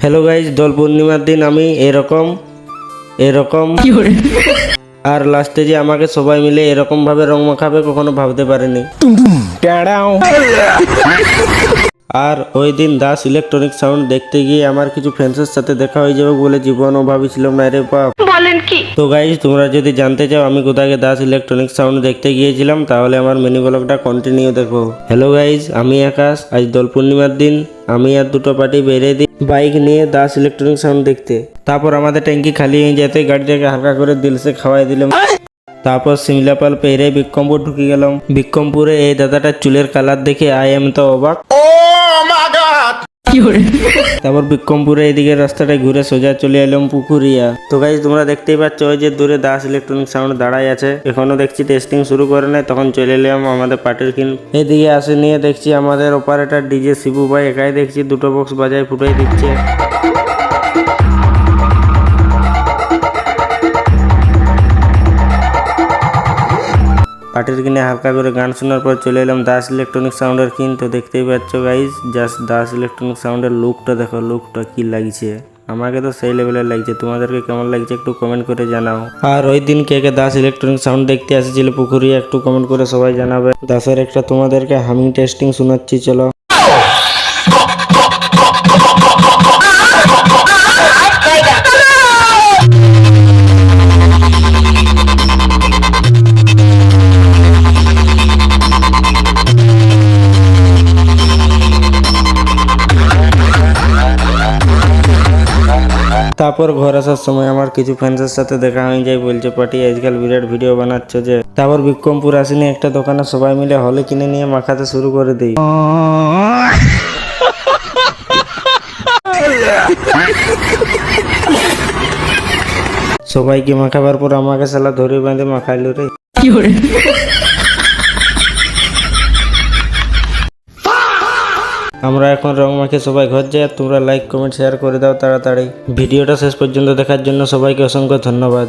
Hello guys, দোল পূর্ণিমার দিন আমি এরকম আর লাস্টে যে আমাকে সবাই মিলে এরকম ভাবে রং মাখাবে কখনো ভাবতে পারিনি। আর ওই দিন দাস ইলেকট্রনিক সাউন্ড দেখতে গিয়ে আমার কিছু ফ্রেন্ডসের সাথে দেখা হয়ে যাবে বলে জীবনও ভাবিছিলাম না রে বাপ। বলেন কি? তো গাইজ, তোমরা যদি জানতে চাও আমি কোথায় দাস ইলেকট্রনিক সাউন্ড দেখতে গিয়েছিলাম তাহলে আমার মিনি ব্লগটা কন্টিনিউ দেখো। হ্যালো গাইজ, আমি আকাশ। আজ দোল পূর্ণিমার দিন আমি আর দুটো পার্টি বেরিয়ে দিই বাইক নিয়ে দাস ইলেকট্রনিক সাউন্ড দেখতে। তারপর আমাদের ট্যাঙ্কি খালি হয়ে যেতে গাড়িটাকে হালকা করে দিলসে খাওয়াই দিলাম। তারপর সিমলাপাল পেরে বিক্রমপুর ঢুকে গেলাম। বিক্রমপুরে এই দাদাটার চুলের কালার দেখে আই এম তো অবাক। তারপর বিক্রমপুরে এদিকে রাস্তাটায় ঘুরে সোজা চলে এলাম পুকুরিয়া। তো গাইজ, তোমরা দেখতেই পাচ্ছ ওই যে দূরে দাস ইলেকট্রনিক সাউন্ড দাঁড়াই আছে, এখনো দেখছি টেস্টিং শুরু করে নাই। তখন চলে এলাম আমাদের পার্টির কিন। এদিকে আসে নিয়ে দেখছি আমাদের অপারেটর ডিজে শিবু ভাই একাই দেখছি দুটো বক্স বাজায় ফুটাই দিচ্ছে। পার্টির কিনে হালকা করে গান শোনার পর চলে এলাম দাস ইলেকট্রনিক সাউন্ডের কিন। তো দেখতেই পাচ্ছ গাইজ, জাস্ট দাস ইলেকট্রনিক সাউন্ডের লুকটা দেখো, লুকটা কি লাগছে। আমাকে তো সেই লেভেলের লাগছে, তোমাদেরকে কেমন লাগছে একটু কমেন্ট করে জানাও। আর ওই দিন কে কে দাস ইলেকট্রনিক সাউন্ড দেখতে এসেছিল পুকুরিয়া একটু কমেন্ট করে সবাই জানাবে। দাসের একটা তোমাদেরকে হামিং টেস্টিং শোনাচ্ছি, চলো। তারপর ঘর আসার সময় আমার কিছু ফ্রেন্ডসের সাথে দেখা হয়ে যায়, বলছে পার্টি আজকাল বিরাট ভিডিও বানাচ্ছ যে। তারপর বিক্রমপুর আসিনি একটা দোকানে সবাই মিলে হলে কিনে নিয়ে মাখাতে শুরু করে দিই। সবাইকে মাখাবার পর আমাকে শালা ধরে বেঁধে মাখাইলো রে। আমরা এখন রং মাখে সবাই ঘর যাই। আর তোমরা লাইক কমেন্ট শেয়ার করে দাও তাড়াতাড়ি। ভিডিওটা শেষ পর্যন্ত দেখার জন্য সবাইকে অসংখ্য ধন্যবাদ।